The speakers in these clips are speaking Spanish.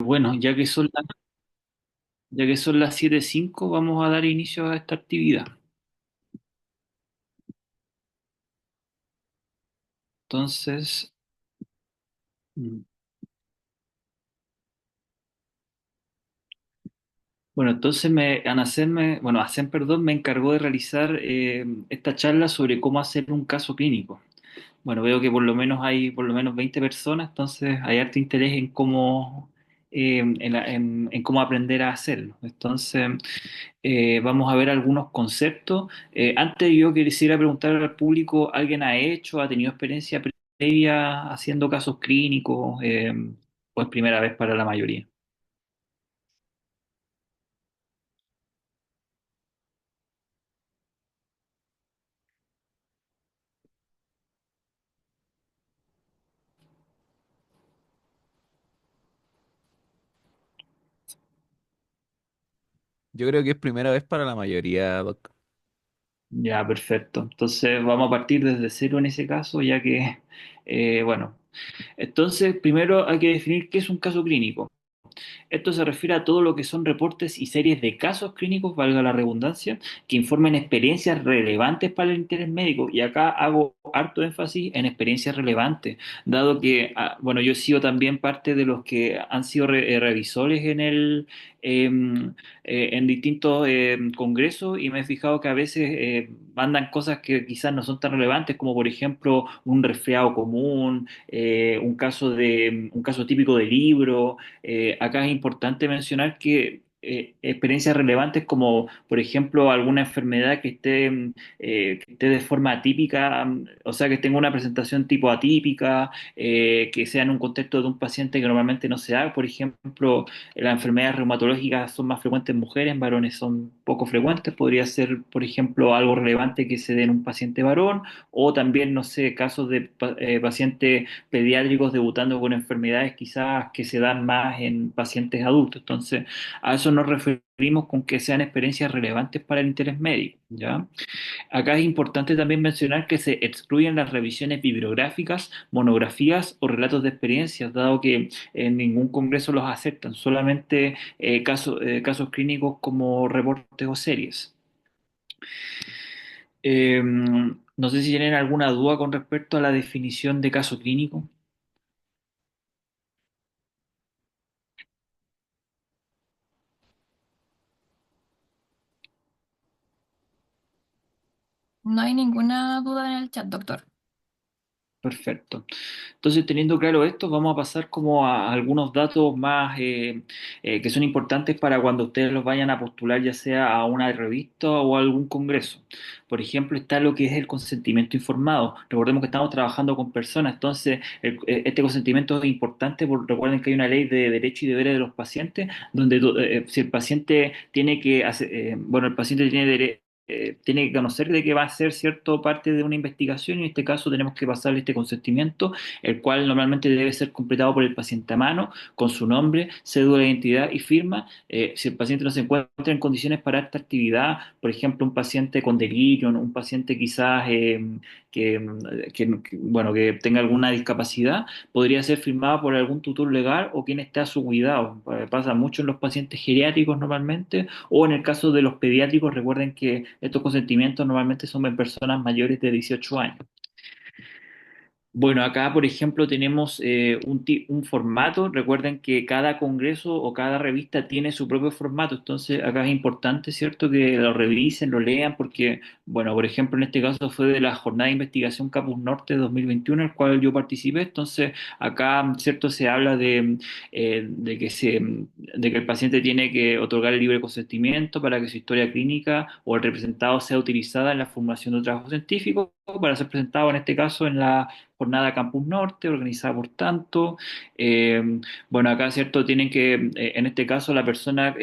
Bueno, ya que son las 7:05, vamos a dar inicio a esta actividad. Entonces, mm, bueno, entonces Hacen, perdón, me encargó de realizar esta charla sobre cómo hacer un caso clínico. Bueno, veo que por lo menos hay por lo menos 20 personas, entonces hay harto interés en en cómo aprender a hacerlo. Entonces, vamos a ver algunos conceptos. Antes yo quisiera preguntar al público, ¿alguien ha hecho, ha tenido experiencia previa haciendo casos clínicos? ¿O es primera vez para la mayoría? Yo creo que es primera vez para la mayoría, Doc. Ya, perfecto. Entonces vamos a partir desde cero en ese caso, ya que, bueno, entonces primero hay que definir qué es un caso clínico. Esto se refiere a todo lo que son reportes y series de casos clínicos, valga la redundancia, que informen experiencias relevantes para el interés médico. Y acá hago harto énfasis en experiencias relevantes, dado que, bueno, yo he sido también parte de los que han sido revisores em, en distintos congresos y me he fijado que a veces mandan cosas que quizás no son tan relevantes, como por ejemplo un resfriado común, un caso típico de libro. Acá es importante mencionar que experiencias relevantes como, por ejemplo, alguna enfermedad que esté de forma atípica, o sea, que tenga una presentación tipo atípica, que sea en un contexto de un paciente que normalmente no se da. Por ejemplo, las enfermedades reumatológicas son más frecuentes en mujeres, en varones son poco frecuentes. Podría ser, por ejemplo, algo relevante que se dé en un paciente varón, o también, no sé, casos de pacientes pediátricos debutando con enfermedades quizás que se dan más en pacientes adultos. Entonces, a eso nos referimos con que sean experiencias relevantes para el interés médico, ¿ya? Acá es importante también mencionar que se excluyen las revisiones bibliográficas, monografías o relatos de experiencias, dado que en ningún congreso los aceptan, solamente casos clínicos como reportes o series. No sé si tienen alguna duda con respecto a la definición de caso clínico. No hay ninguna duda en el chat, doctor. Perfecto. Entonces, teniendo claro esto, vamos a pasar como a algunos datos más que son importantes para cuando ustedes los vayan a postular, ya sea a una revista o a algún congreso. Por ejemplo, está lo que es el consentimiento informado. Recordemos que estamos trabajando con personas, entonces este consentimiento es importante, porque recuerden que hay una ley de derechos y deberes de los pacientes, donde si el paciente tiene que hacer, bueno, el paciente tiene que conocer de que va a ser cierto parte de una investigación y en este caso tenemos que pasarle este consentimiento, el cual normalmente debe ser completado por el paciente a mano, con su nombre, cédula de identidad y firma. Si el paciente no se encuentra en condiciones para esta actividad, por ejemplo, un paciente con delirio, un paciente quizás bueno, que tenga alguna discapacidad, podría ser firmada por algún tutor legal o quien esté a su cuidado. Pasa mucho en los pacientes geriátricos normalmente, o en el caso de los pediátricos, recuerden que estos consentimientos normalmente son en personas mayores de 18 años. Bueno, acá, por ejemplo, tenemos un formato. Recuerden que cada congreso o cada revista tiene su propio formato. Entonces, acá es importante, ¿cierto?, que lo revisen, lo lean, porque, bueno, por ejemplo, en este caso fue de la Jornada de Investigación Capus Norte 2021, el cual yo participé. Entonces, acá, ¿cierto?, se habla de que el paciente tiene que otorgar el libre consentimiento para que su historia clínica o el representado sea utilizada en la formulación de un trabajo científico para ser presentado, en este caso, en la Jornada Campus Norte, organizada por tanto. Bueno, acá, ¿cierto? Tienen que, en este caso, la persona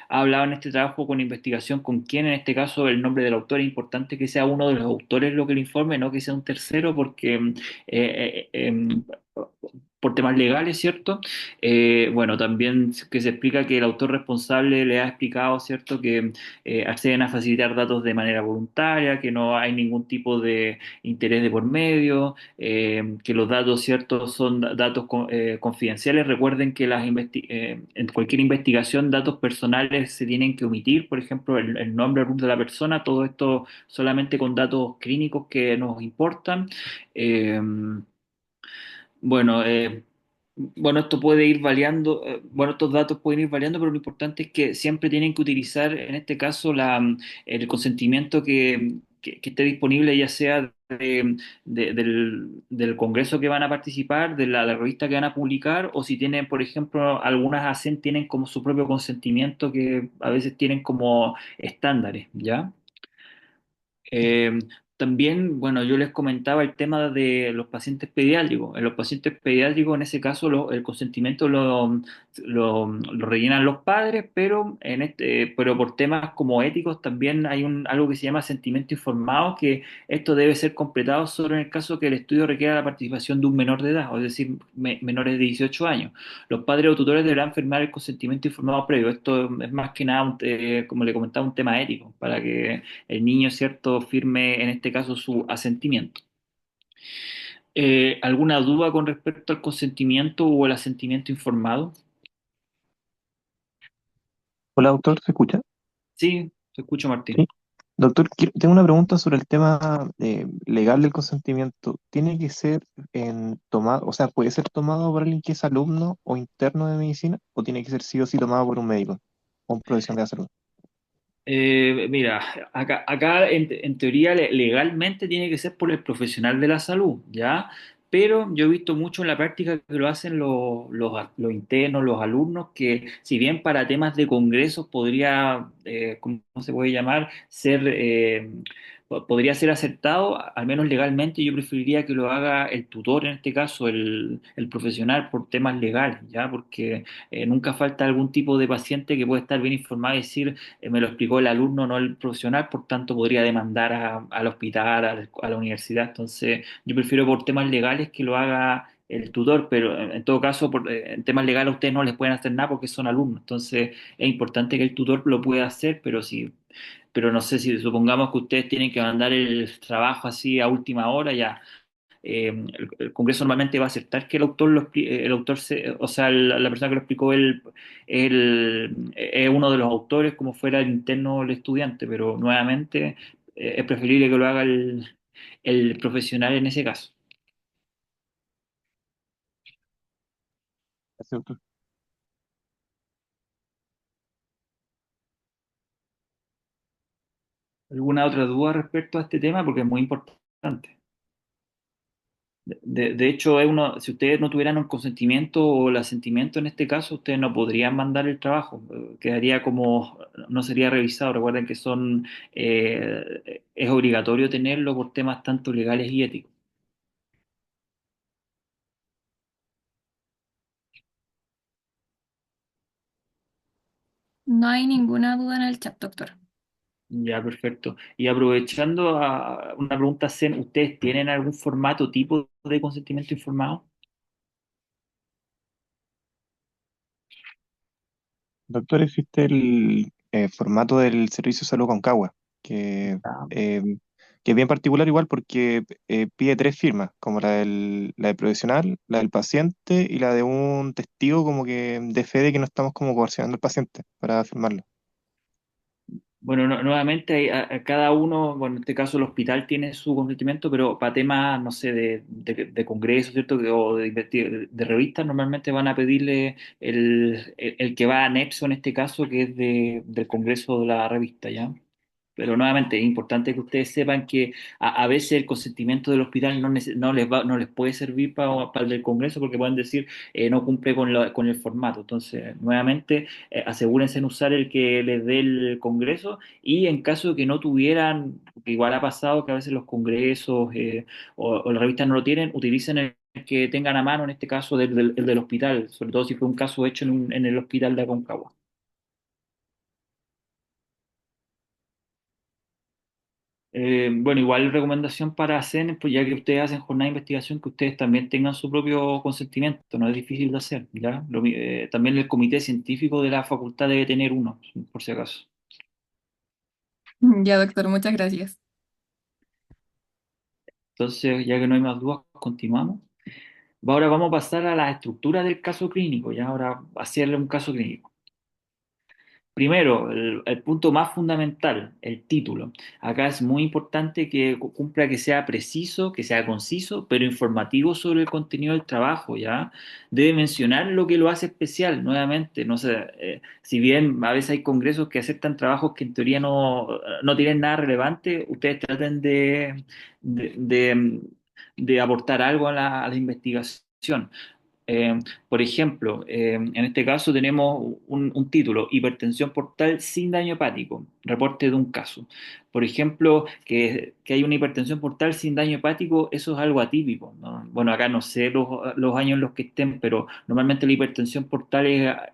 ha hablado en este trabajo con investigación con quién, en este caso, el nombre del autor. Es importante que sea uno de los autores lo que le informe, no que sea un tercero, porque por temas legales, ¿cierto? Bueno, también que se explica que el autor responsable le ha explicado, ¿cierto?, que acceden a facilitar datos de manera voluntaria, que no hay ningún tipo de interés de por medio, que los datos, ¿cierto?, son datos confidenciales. Recuerden que en cualquier investigación datos personales se tienen que omitir, por ejemplo, el nombre el de la persona, todo esto solamente con datos clínicos que nos importan. Eh, bueno, bueno, esto puede ir variando, bueno, estos datos pueden ir variando, pero lo importante es que siempre tienen que utilizar, en este caso, el consentimiento que esté disponible, ya sea del congreso que van a participar, de la revista que van a publicar, o si tienen, por ejemplo, algunas hacen, tienen como su propio consentimiento que a veces tienen como estándares, ¿ya? Eh, También, bueno, yo les comentaba el tema de los pacientes pediátricos. En los pacientes pediátricos, en ese caso, el consentimiento lo rellenan los padres, pero, pero por temas como éticos también hay algo que se llama sentimiento informado, que esto debe ser completado solo en el caso que el estudio requiera la participación de un menor de edad, es decir, menores de 18 años. Los padres o tutores deberán firmar el consentimiento informado previo. Esto es más que nada, como le comentaba, un tema ético, para que el niño, ¿cierto?, firme en este caso su asentimiento. ¿Alguna duda con respecto al consentimiento o el asentimiento informado? Hola, doctor, ¿se escucha? Sí, te escucho, Martín. Sí. Doctor, tengo una pregunta sobre el tema legal del consentimiento. ¿Tiene que ser tomado, o sea, puede ser tomado por alguien que es alumno o interno de medicina, o tiene que ser sí o sí tomado por un médico o un profesional de la salud? Mira, acá en teoría legalmente tiene que ser por el profesional de la salud, ¿ya? Pero yo he visto mucho en la práctica que lo hacen los internos, los alumnos, que si bien para temas de congresos podría, ¿cómo se puede llamar? Podría ser aceptado, al menos legalmente yo preferiría que lo haga el tutor, en este caso, el profesional, por temas legales, ¿ya? Porque nunca falta algún tipo de paciente que puede estar bien informado y decir me lo explicó el alumno, no el profesional, por tanto podría demandar al hospital, a la universidad. Entonces, yo prefiero por temas legales que lo haga el tutor, pero en todo caso, en temas legales a ustedes no les pueden hacer nada porque son alumnos. Entonces, es importante que el tutor lo pueda hacer, pero no sé si supongamos que ustedes tienen que mandar el trabajo así a última hora, ya el Congreso normalmente va a aceptar que el autor, el autor o sea, la persona que lo explicó es uno de los autores, como fuera el interno o el estudiante, pero nuevamente es preferible que lo haga el profesional en ese caso. Gracias, doctor. ¿Alguna otra duda respecto a este tema? Porque es muy importante. De hecho, si ustedes no tuvieran un consentimiento o el asentimiento en este caso, ustedes no podrían mandar el trabajo. Quedaría como, no sería revisado. Recuerden que es obligatorio tenerlo por temas tanto legales y éticos. No hay ninguna duda en el chat, doctor. Ya, perfecto. Y aprovechando una pregunta, Zen, ¿ustedes tienen algún formato tipo de consentimiento informado? Doctor, existe el formato del Servicio de Salud Concagua, Ah, eh, que es bien particular igual porque pide tres firmas, como la del profesional, la del paciente y la de un testigo como que de fe de que no estamos como coercionando al paciente para firmarlo. bueno, nuevamente a cada uno, bueno, en este caso el hospital tiene su consentimiento, pero para temas, no sé, de congresos, ¿cierto? O de revistas, normalmente van a pedirle el que va anexo en este caso, que es del congreso de la revista, ¿ya? Pero nuevamente es importante que ustedes sepan que a veces el consentimiento del hospital no les puede servir para el del congreso porque pueden decir no cumple con el formato. Entonces, nuevamente, asegúrense en usar el que les dé el congreso y en caso de que no tuvieran, porque igual ha pasado que a veces los congresos o las revistas no lo tienen, utilicen el que tengan a mano, en este caso el del hospital, sobre todo si fue un caso hecho en el hospital de Aconcagua. Bueno, igual recomendación para hacer, pues ya que ustedes hacen jornada de investigación, que ustedes también tengan su propio consentimiento, no es difícil de hacer, ¿ya? También el comité científico de la facultad debe tener uno, por si acaso. Ya, doctor, muchas gracias. Entonces, ya que no hay más dudas, continuamos. Ahora vamos a pasar a la estructura del caso clínico, ya ahora hacerle un caso clínico. Primero, el punto más fundamental, el título. Acá es muy importante que cumpla, que sea preciso, que sea conciso, pero informativo sobre el contenido del trabajo, ¿ya? Debe mencionar lo que lo hace especial, nuevamente. No sé, si bien a veces hay congresos que aceptan trabajos que en teoría no tienen nada relevante, ustedes traten de, de- de aportar algo a la investigación. Eh, por ejemplo, en este caso tenemos un título, hipertensión portal sin daño hepático, reporte de un caso. Por ejemplo, que hay una hipertensión portal sin daño hepático, eso es algo atípico, ¿no? Bueno, acá no sé los años en los que estén, pero normalmente la hipertensión portal a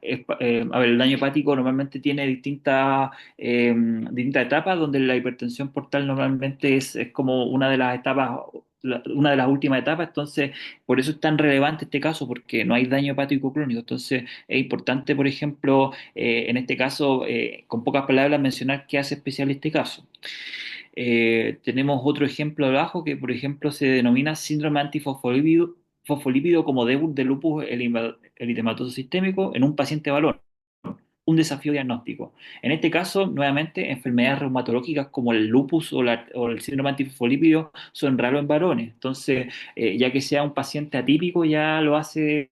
ver, el daño hepático normalmente tiene distintas etapas, donde la hipertensión portal normalmente es como una de las etapas, una de las últimas etapas, entonces por eso es tan relevante este caso, porque no hay daño hepático crónico. Entonces, es importante, por ejemplo, en este caso, con pocas palabras, mencionar qué hace especial este caso. Tenemos otro ejemplo abajo que, por ejemplo, se denomina síndrome antifosfolípido como debut de lupus eritematoso sistémico en un paciente varón, un desafío diagnóstico. En este caso, nuevamente, enfermedades reumatológicas como el lupus o el síndrome antifosfolípido son raros en varones. Entonces, ya que sea un paciente atípico, ya lo hace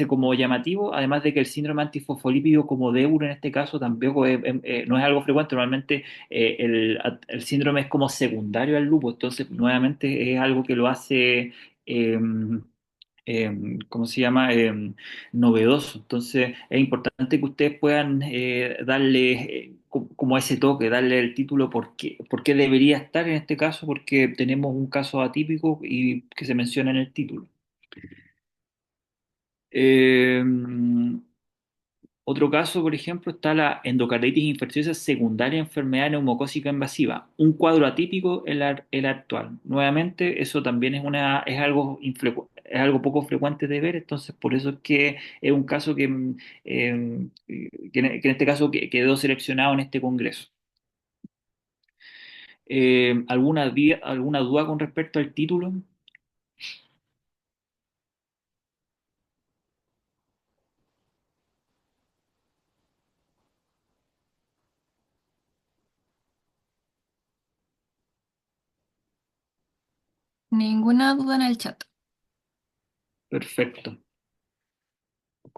como llamativo, además de que el síndrome antifosfolípido como DEUR en este caso tampoco no es algo frecuente, normalmente el síndrome es como secundario al lupus, entonces nuevamente es algo que lo hace... ¿cómo se llama? Novedoso. Entonces es importante que ustedes puedan darle como ese toque, darle el título por qué debería estar en este caso, porque tenemos un caso atípico y que se menciona en el título. Eh, Otro caso, por ejemplo, está la endocarditis infecciosa secundaria a enfermedad neumocócica invasiva, un cuadro atípico el actual. Nuevamente, eso también es algo poco frecuente de ver, entonces por eso es que es un caso que en este caso quedó seleccionado en este congreso. ¿Alguna duda con respecto al título? Ninguna duda en el chat. Perfecto.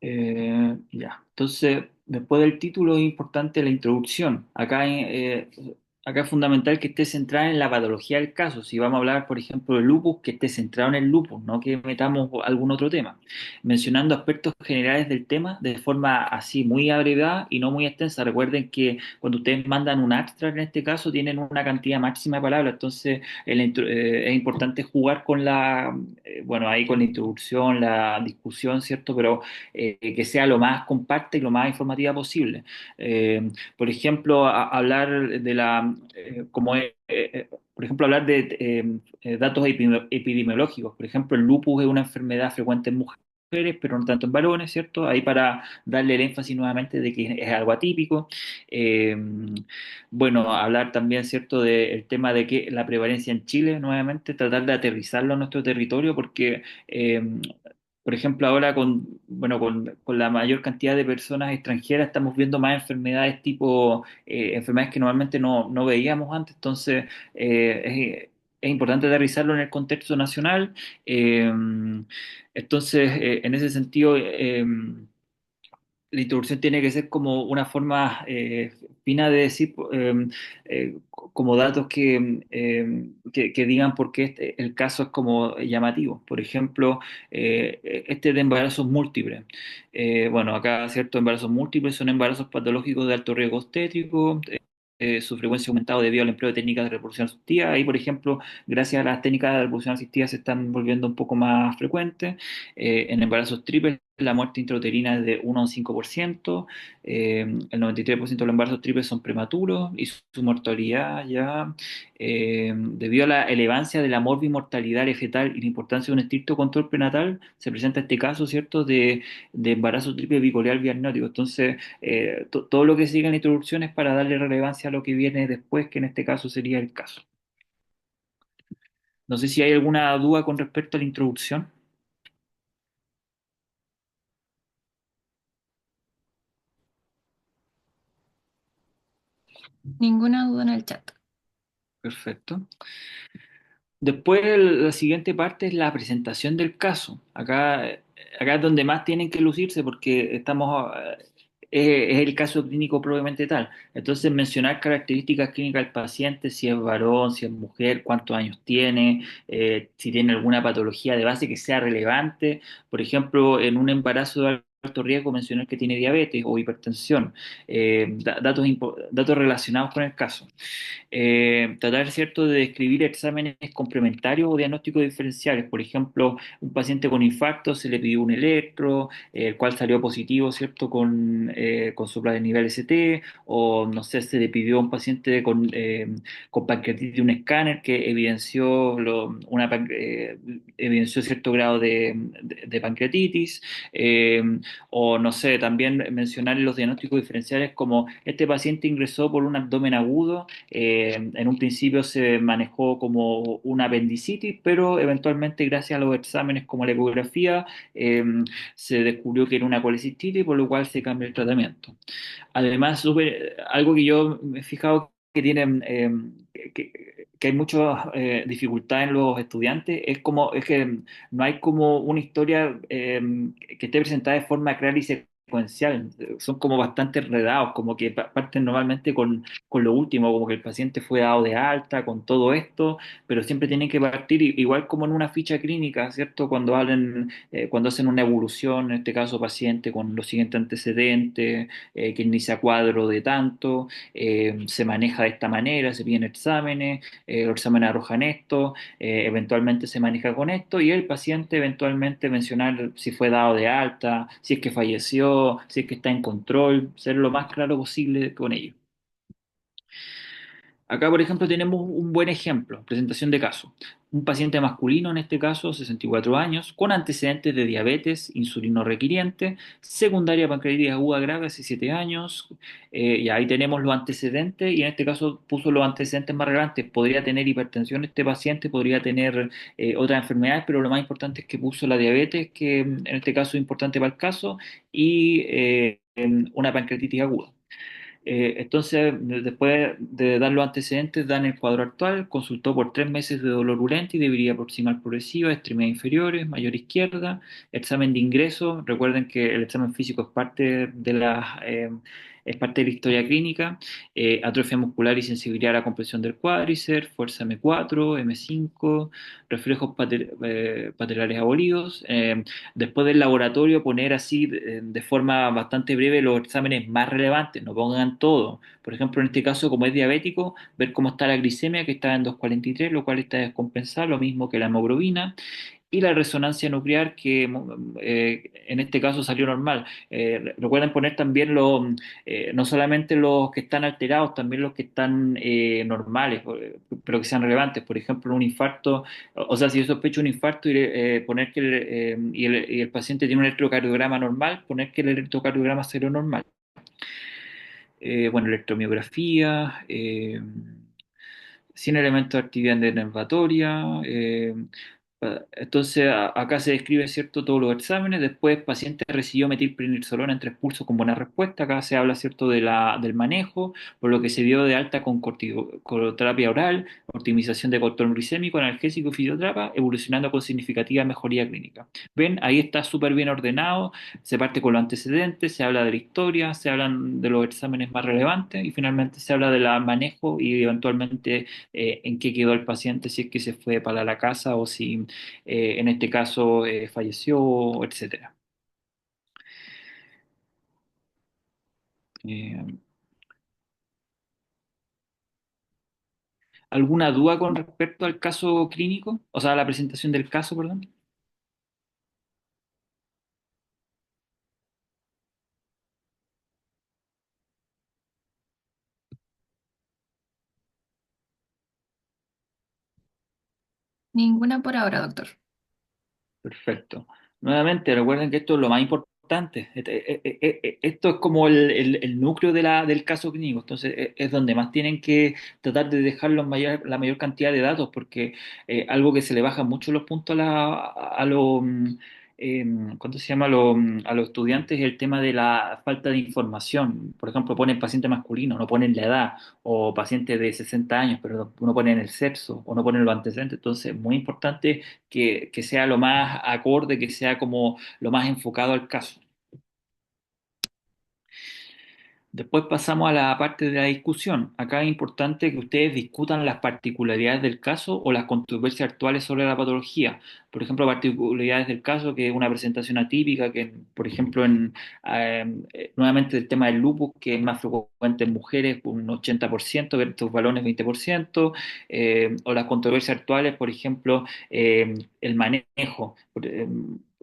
Ya, entonces, después del título es importante la introducción. Acá es fundamental que esté centrada en la patología del caso. Si vamos a hablar, por ejemplo, del lupus, que esté centrado en el lupus, no que metamos algún otro tema. Mencionando aspectos generales del tema de forma así muy abreviada y no muy extensa. Recuerden que cuando ustedes mandan un abstract, en este caso, tienen una cantidad máxima de palabras. Entonces, es importante jugar bueno, ahí con la introducción, la discusión, ¿cierto? Pero que sea lo más compacta y lo más informativa posible. Por ejemplo, hablar de por ejemplo, hablar de datos epidemiológicos. Por ejemplo, el lupus es una enfermedad frecuente en mujeres, pero no tanto en varones, ¿cierto? Ahí para darle el énfasis nuevamente de que es algo atípico. Eh, bueno, hablar también, ¿cierto?, del tema de que la prevalencia en Chile, nuevamente, tratar de aterrizarlo a nuestro territorio, porque por ejemplo, ahora bueno, con la mayor cantidad de personas extranjeras estamos viendo más enfermedades enfermedades que normalmente no veíamos antes, entonces es importante aterrizarlo en el contexto nacional. Eh, entonces, en ese sentido, la introducción tiene que ser como una forma fina de decir, como datos que digan por qué el caso es como llamativo. Por ejemplo, este de embarazos múltiples. Bueno, acá, ¿cierto? Embarazos múltiples son embarazos patológicos de alto riesgo obstétrico. Su frecuencia ha aumentado debido al empleo de técnicas de reproducción asistida. Ahí, por ejemplo, gracias a las técnicas de reproducción asistida se están volviendo un poco más frecuentes. En embarazos triples la muerte intrauterina es de 1 a un 5%, el 93% de los embarazos triples son prematuros y su mortalidad ya, debido a la elevancia de la morbimortalidad fetal y la importancia de un estricto control prenatal, se presenta este caso, ¿cierto?, de embarazo triple bicoleal diagnóstico. Entonces, todo lo que sigue en la introducción es para darle relevancia a lo que viene después, que en este caso sería el caso. No sé si hay alguna duda con respecto a la introducción. Ninguna duda en el chat. Perfecto. Después, la siguiente parte es la presentación del caso. Acá es donde más tienen que lucirse porque es el caso clínico propiamente tal. Entonces, mencionar características clínicas del paciente, si es varón, si es mujer, cuántos años tiene, si tiene alguna patología de base que sea relevante. Por ejemplo, en un embarazo de alto riesgo, mencionar que tiene diabetes o hipertensión, datos relacionados con el caso. Tratar, ¿cierto?, de describir exámenes complementarios o diagnósticos diferenciales. Por ejemplo, un paciente con infarto se le pidió un electro, el cual salió positivo, ¿cierto?, con sopla de nivel ST, o no sé, se le pidió a un paciente con pancreatitis un escáner que evidenció cierto grado de pancreatitis, eh, o no sé, también mencionar los diagnósticos diferenciales como este paciente ingresó por un abdomen agudo, en un principio se manejó como una apendicitis, pero eventualmente gracias a los exámenes como la ecografía, se descubrió que era una colecistitis, por lo cual se cambia el tratamiento. Además, algo que yo me he fijado que tienen, que hay mucha dificultad en los estudiantes, es que no hay como una historia que esté presentada de forma clara y secuencial. Son como bastante enredados, como que parten normalmente con lo último, como que el paciente fue dado de alta, con todo esto, pero siempre tienen que partir igual como en una ficha clínica, ¿cierto? Cuando hacen una evolución, en este caso paciente con los siguientes antecedentes, que inicia cuadro de tanto, se maneja de esta manera, se piden exámenes, los exámenes arrojan esto, eventualmente se maneja con esto y el paciente eventualmente mencionar si fue dado de alta, si es que falleció, si es que está en control, ser lo más claro posible con ello. Acá, por ejemplo, tenemos un buen ejemplo, presentación de caso. Un paciente masculino, en este caso, 64 años, con antecedentes de diabetes, insulino requiriente, secundaria pancreatitis aguda grave hace 7 años. Y ahí tenemos los antecedentes y en este caso puso los antecedentes más relevantes. Podría tener hipertensión este paciente, podría tener otras enfermedades, pero lo más importante es que puso la diabetes, que en este caso es importante para el caso, y una pancreatitis aguda. Entonces, después de dar los antecedentes, dan el cuadro actual, consultó por 3 meses de dolor urente y debilidad proximal progresiva, extremidades inferiores, mayor izquierda, examen de ingreso, recuerden que el examen físico es parte de la historia clínica, atrofia muscular y sensibilidad a la compresión del cuádriceps, fuerza M4, M5, reflejos patelares abolidos. Después del laboratorio poner así de forma bastante breve los exámenes más relevantes, no pongan todo. Por ejemplo, en este caso, como es diabético, ver cómo está la glicemia, que está en 243, lo cual está descompensado, lo mismo que la hemoglobina, y la resonancia nuclear, que en este caso salió normal. Recuerden poner también no solamente los que están alterados, también los que están normales, pero que sean relevantes. Por ejemplo, un infarto, o sea, si yo sospecho un infarto, poner que el paciente tiene un electrocardiograma normal, poner que el electrocardiograma sea normal. Bueno, electromiografía, sin elementos de actividad nervatoria. Entonces, acá se describe, ¿cierto?, todos los exámenes. Después, paciente recibió metilprednisolona en 3 pulsos con buena respuesta. Acá se habla, ¿cierto?, del manejo, por lo que se dio de alta con corticoterapia oral, optimización de control glicémico, analgésico y fisioterapia, evolucionando con significativa mejoría clínica. Ven, ahí está súper bien ordenado, se parte con los antecedentes, se habla de la historia, se hablan de los exámenes más relevantes y finalmente se habla del manejo y eventualmente en qué quedó el paciente, si es que se fue para la casa o si en este caso falleció, etcétera. Eh, ¿Alguna duda con respecto al caso clínico? O sea, a la presentación del caso, perdón. Ninguna por ahora, doctor. Perfecto. Nuevamente, recuerden que esto es lo más importante. Esto es como el núcleo del caso clínico. Entonces, es donde más tienen que tratar de dejar la mayor cantidad de datos, porque algo que se le baja mucho los puntos a los, ¿cuánto se llama? A los estudiantes es el tema de la falta de información. Por ejemplo, ponen paciente masculino, no ponen la edad, o paciente de 60 años, pero no ponen el sexo, o no ponen los antecedentes. Entonces, muy importante que sea lo más acorde, que sea como lo más enfocado al caso. Después pasamos a la parte de la discusión. Acá es importante que ustedes discutan las particularidades del caso o las controversias actuales sobre la patología. Por ejemplo, particularidades del caso, que es una presentación atípica, que por ejemplo, nuevamente el tema del lupus, que es más frecuente en mujeres, un 80% versus varones 20%, o las controversias actuales, por ejemplo, el manejo.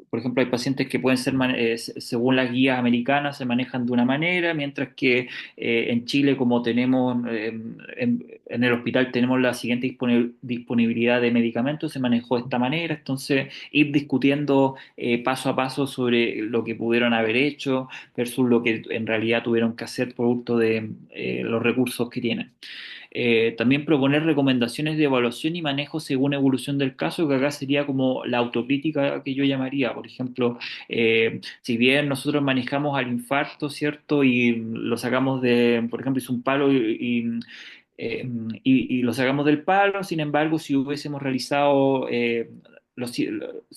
Por ejemplo, hay pacientes que pueden ser, según las guías americanas, se manejan de una manera, mientras que en Chile, como tenemos, en el hospital tenemos la siguiente disponibilidad de medicamentos, se manejó de esta manera. Entonces, ir discutiendo paso a paso sobre lo que pudieron haber hecho versus lo que en realidad tuvieron que hacer producto de los recursos que tienen. También proponer recomendaciones de evaluación y manejo según evolución del caso, que acá sería como la autocrítica que yo llamaría. Por ejemplo, si bien nosotros manejamos al infarto, ¿cierto? Y lo sacamos de, por ejemplo, hizo un palo y lo sacamos del palo. Sin embargo, si hubiésemos realizado... si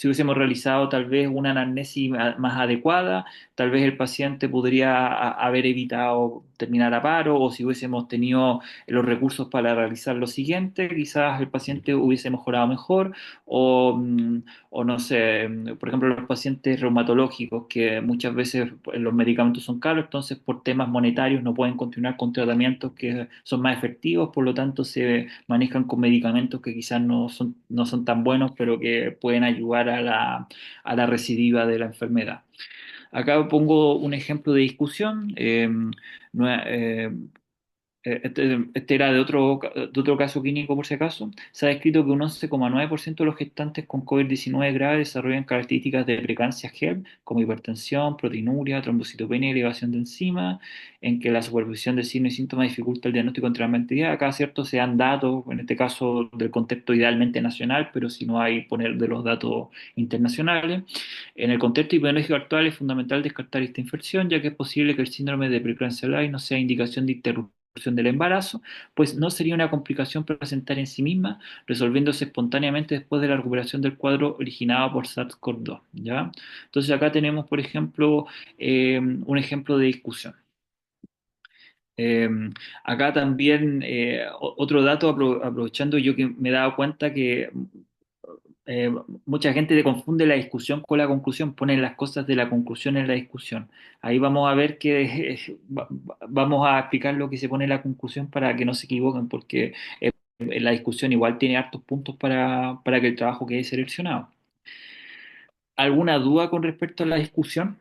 hubiésemos realizado tal vez una anamnesis más adecuada, tal vez el paciente podría haber evitado terminar a paro, o si hubiésemos tenido los recursos para realizar lo siguiente, quizás el paciente hubiese mejorado mejor, o, o no sé, por ejemplo, los pacientes reumatológicos, que muchas veces los medicamentos son caros, entonces por temas monetarios no pueden continuar con tratamientos que son más efectivos, por lo tanto se manejan con medicamentos que quizás no son tan buenos, pero que pueden ayudar a la recidiva de la enfermedad. Acá pongo un ejemplo de discusión. Nue- eh, este era de otro caso clínico, por si acaso. Se ha descrito que un 11,9% de los gestantes con COVID-19 grave desarrollan características de preeclampsia GERD, como hipertensión, proteinuria, trombocitopenia y elevación de enzima, en que la supervisión de signos y síntomas dificulta el diagnóstico enteramente día. Acá, cierto, se dan datos, en este caso del contexto idealmente nacional, pero si no hay, poner de los datos internacionales. En el contexto epidemiológico actual es fundamental descartar esta infección, ya que es posible que el síndrome de preeclampsia light no sea indicación de interrupción del embarazo, pues no sería una complicación presentar en sí misma, resolviéndose espontáneamente después de la recuperación del cuadro originado por SARS-CoV-2, ¿ya? Entonces acá tenemos, por ejemplo, un ejemplo de discusión. Eh, Acá también otro dato, aprovechando yo que me he dado cuenta que eh, mucha gente confunde la discusión con la conclusión, ponen las cosas de la conclusión en la discusión. Ahí vamos a ver que vamos a explicar lo que se pone en la conclusión para que no se equivoquen, porque la discusión igual tiene hartos puntos para que el trabajo quede seleccionado. ¿Alguna duda con respecto a la discusión?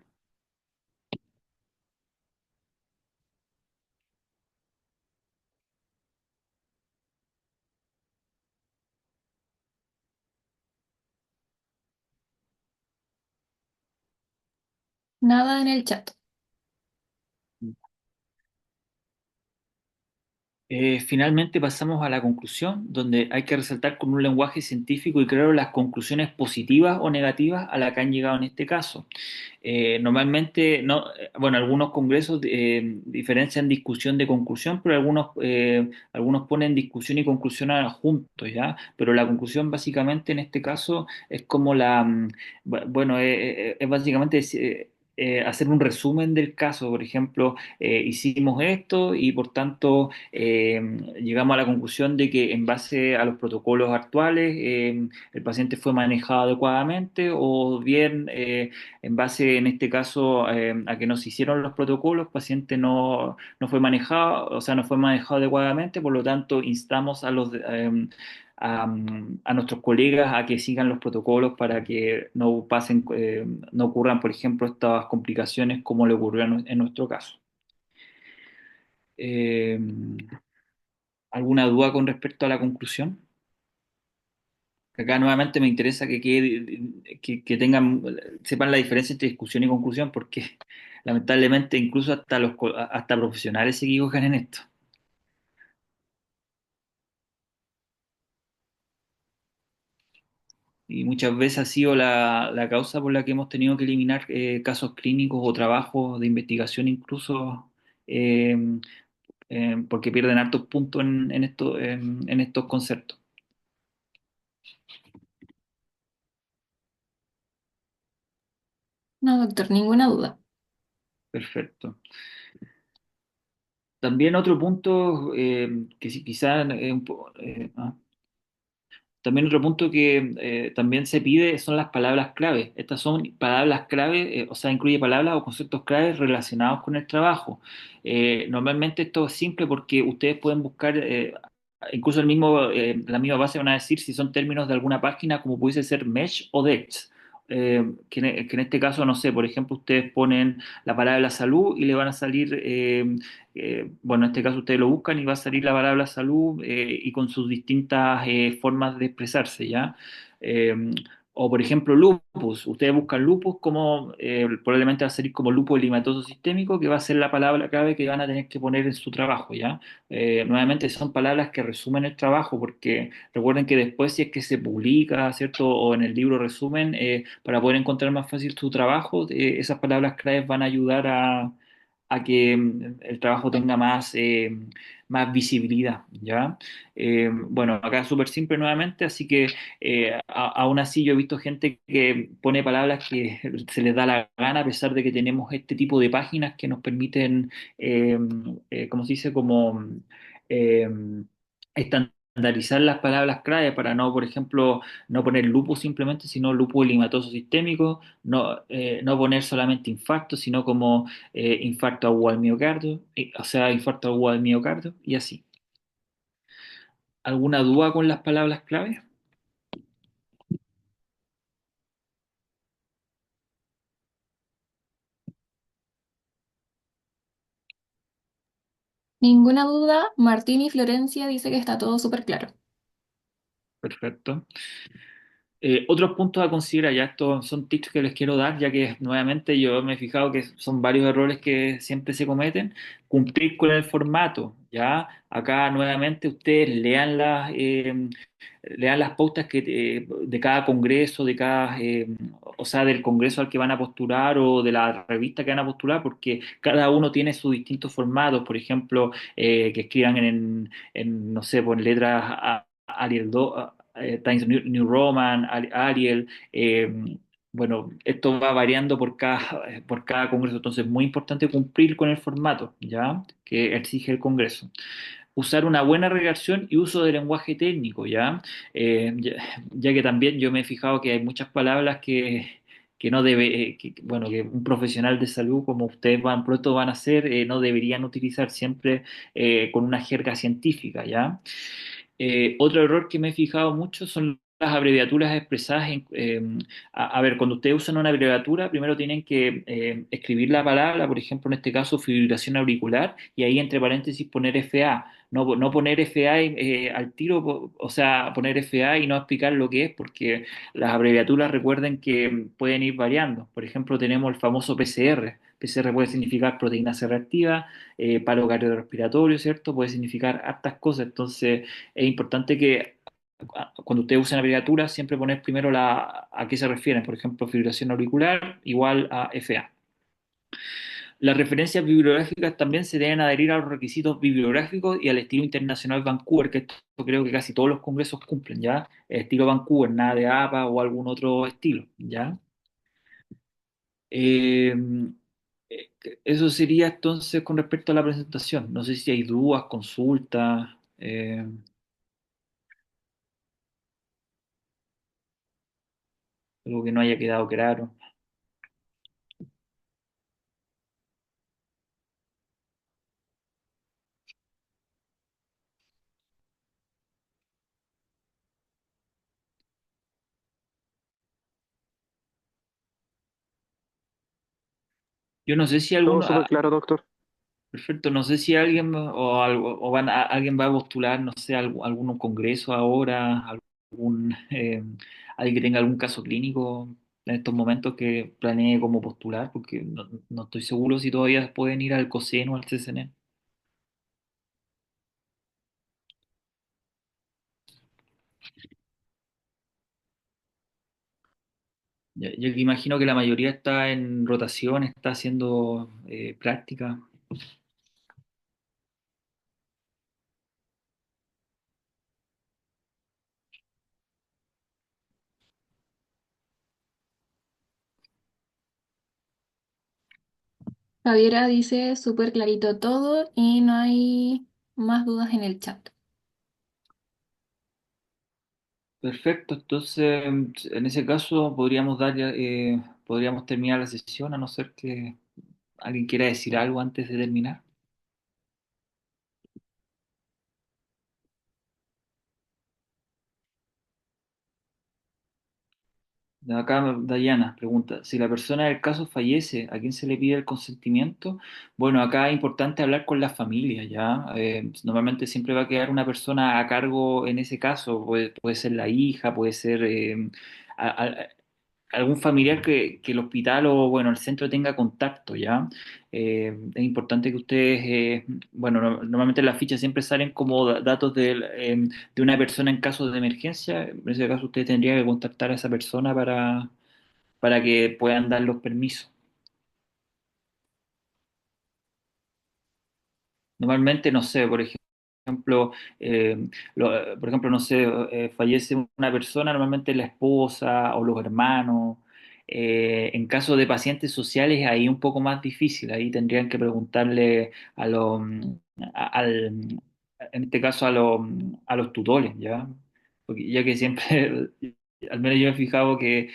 Nada en el chat. Finalmente pasamos a la conclusión, donde hay que resaltar con un lenguaje científico y claro las conclusiones positivas o negativas a las que han llegado en este caso. Normalmente, no, bueno, algunos congresos diferencian discusión de conclusión, pero algunos ponen discusión y conclusión juntos, ¿ya? Pero la conclusión básicamente en este caso es como bueno, es básicamente hacer un resumen del caso. Por ejemplo, hicimos esto y por tanto llegamos a la conclusión de que en base a los protocolos actuales el paciente fue manejado adecuadamente, o bien en base en este caso a que no se hicieron los protocolos, el paciente no fue manejado, o sea, no fue manejado adecuadamente. Por lo tanto instamos a nuestros colegas a que sigan los protocolos para que no ocurran, por ejemplo, estas complicaciones como le ocurrió en nuestro caso. Eh, ¿Alguna duda con respecto a la conclusión? Acá nuevamente me interesa que tengan, sepan la diferencia entre discusión y conclusión, porque lamentablemente incluso hasta profesionales se equivocan en esto. Y muchas veces ha sido la causa por la que hemos tenido que eliminar casos clínicos o trabajos de investigación incluso, eh, porque pierden hartos puntos en estos conceptos. No, doctor, ninguna duda. Perfecto. También otro punto que si quizás también otro punto que también se pide son las palabras clave. Estas son palabras clave, o sea, incluye palabras o conceptos claves relacionados con el trabajo. Normalmente esto es simple porque ustedes pueden buscar, incluso la misma base van a decir si son términos de alguna página, como pudiese ser Mesh o Dex. Que en este caso, no sé, por ejemplo, ustedes ponen la palabra salud y le van a salir bueno, en este caso ustedes lo buscan y va a salir la palabra salud y con sus distintas formas de expresarse, ¿ya? Eh, o por ejemplo, lupus. Ustedes buscan lupus como probablemente va a salir como lupus eritematoso sistémico, que va a ser la palabra clave que van a tener que poner en su trabajo, ¿ya? Nuevamente son palabras que resumen el trabajo, porque recuerden que después si es que se publica, ¿cierto? O en el libro resumen, para poder encontrar más fácil su trabajo, esas palabras claves van a ayudar a que el trabajo tenga más visibilidad, ¿ya? Bueno, acá es súper simple nuevamente, así que aún así yo he visto gente que pone palabras que se les da la gana a pesar de que tenemos este tipo de páginas que nos permiten, ¿cómo se dice? Como eh, estandarizar las palabras clave para no, por ejemplo, no poner lupus simplemente, sino lupus eritematoso sistémico, no poner solamente infarto, sino como infarto agudo al miocardio, o sea, infarto agudo al miocardio y así. ¿Alguna duda con las palabras clave? Ninguna duda. Martín y Florencia dice que está todo súper claro. Perfecto. Otros puntos a considerar, ya estos son tips que les quiero dar, ya que nuevamente yo me he fijado que son varios errores que siempre se cometen. Cumplir con el formato, ya acá nuevamente ustedes lean las pautas de cada congreso, o sea, del congreso al que van a postular o de la revista que van a postular, porque cada uno tiene sus distintos formatos, por ejemplo, que escriban no sé, por letras Arial 2, Times New Roman, Ariel. Bueno, esto va variando por cada congreso, entonces es muy importante cumplir con el formato, ¿ya? Que exige el congreso. Usar una buena redacción y uso de lenguaje técnico, ¿ya? Ya que también yo me he fijado que hay muchas palabras que no debe, bueno, que un profesional de salud como ustedes pronto van a ser, no deberían utilizar siempre con una jerga científica, ¿ya? Otro error que me he fijado mucho son las abreviaturas expresadas a ver, cuando ustedes usan una abreviatura, primero tienen que escribir la palabra, por ejemplo, en este caso, fibrilación auricular, y ahí entre paréntesis poner FA. No poner FA al tiro, o sea, poner FA y no explicar lo que es, porque las abreviaturas recuerden que pueden ir variando. Por ejemplo, tenemos el famoso PCR. PCR puede significar proteína C reactiva, paro cardiorrespiratorio, ¿cierto? Puede significar hartas cosas. Entonces, es importante que cuando ustedes usen abreviaturas, siempre poner primero a qué se refieren. Por ejemplo, fibrilación auricular igual a FA. Las referencias bibliográficas también se deben adherir a los requisitos bibliográficos y al estilo internacional Vancouver, que esto creo que casi todos los congresos cumplen, ¿ya? Estilo Vancouver, nada de APA o algún otro estilo, ¿ya? Eh, Eso sería entonces con respecto a la presentación. No sé si hay dudas, consultas, algo que no haya quedado claro. Yo no sé si Todo alguno, súper claro, doctor. perfecto, no sé si alguien alguien va a postular, no sé, algún congreso ahora, alguien que tenga algún caso clínico en estos momentos que planee cómo postular, porque no estoy seguro si todavía pueden ir al COSEN o al CCN. Yo que imagino que la mayoría está en rotación, está haciendo práctica. Javiera dice súper clarito todo y no hay más dudas en el chat. Perfecto, entonces en ese caso podríamos terminar la sesión, a no ser que alguien quiera decir algo antes de terminar. Acá Dayana pregunta, si la persona del caso fallece, ¿a quién se le pide el consentimiento? Bueno, acá es importante hablar con la familia, ¿ya? Normalmente siempre va a quedar una persona a cargo en ese caso, puede ser la hija, puede ser a- a- algún familiar que el hospital o, bueno, el centro tenga contacto, ¿ya? Es importante que ustedes, bueno, normalmente en las fichas siempre salen como datos de una persona en caso de emergencia. En ese caso, usted tendría que contactar a esa persona para que puedan dar los permisos. Normalmente, no sé, ejemplo, por ejemplo, no sé, fallece una persona, normalmente la esposa o los hermanos. En caso de pacientes sociales, ahí un poco más difícil. Ahí tendrían que preguntarle a los, a- al, en este caso a los tutores, ¿ya? Porque ya que siempre, al menos yo me he fijado que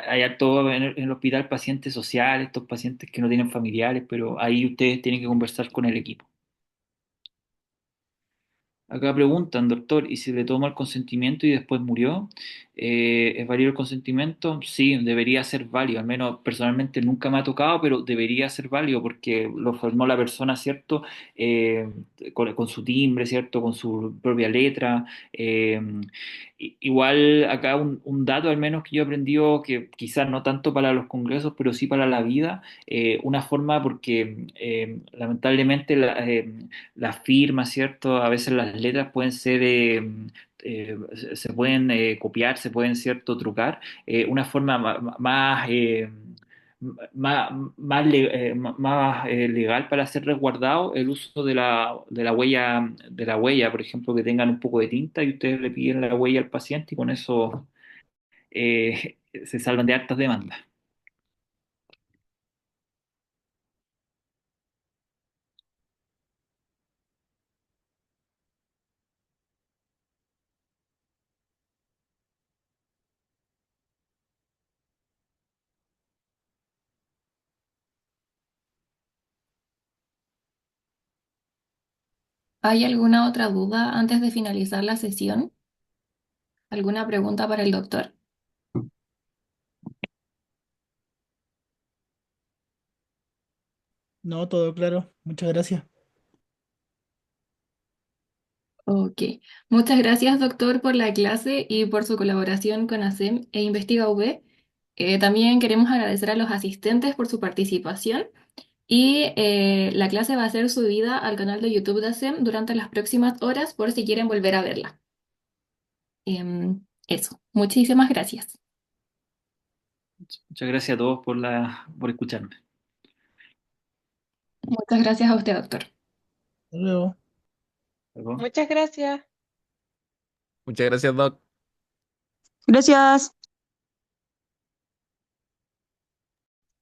hay harto en el hospital pacientes sociales, estos pacientes que no tienen familiares, pero ahí ustedes tienen que conversar con el equipo. Acá preguntan, doctor, ¿y si le toma el consentimiento y después murió? ¿Es válido el consentimiento? Sí, debería ser válido. Al menos personalmente nunca me ha tocado, pero debería ser válido porque lo formó la persona, ¿cierto? Con su timbre, ¿cierto? Con su propia letra. Eh, Igual acá un dato al menos que yo he aprendido que quizás no tanto para los congresos, pero sí para la vida, una forma porque lamentablemente las firmas, ¿cierto? A veces las letras pueden ser, se pueden copiar, se pueden, ¿cierto?, trucar. Una forma más legal para ser resguardado el uso de la huella, por ejemplo, que tengan un poco de tinta y ustedes le piden la huella al paciente y con eso se salvan de hartas demandas. ¿Hay alguna otra duda antes de finalizar la sesión? ¿Alguna pregunta para el doctor? No, todo claro. Muchas gracias. Ok. Muchas gracias, doctor, por la clase y por su colaboración con ASEM e InvestigaV. También queremos agradecer a los asistentes por su participación y la clase va a ser subida al canal de YouTube de ASEM durante las próximas horas por si quieren volver a verla. Eso. Muchísimas gracias. Muchas gracias a todos por escucharme. Muchas gracias a usted, doctor. Hasta luego. ¿De acuerdo? Muchas gracias. Muchas gracias, Doc. Gracias.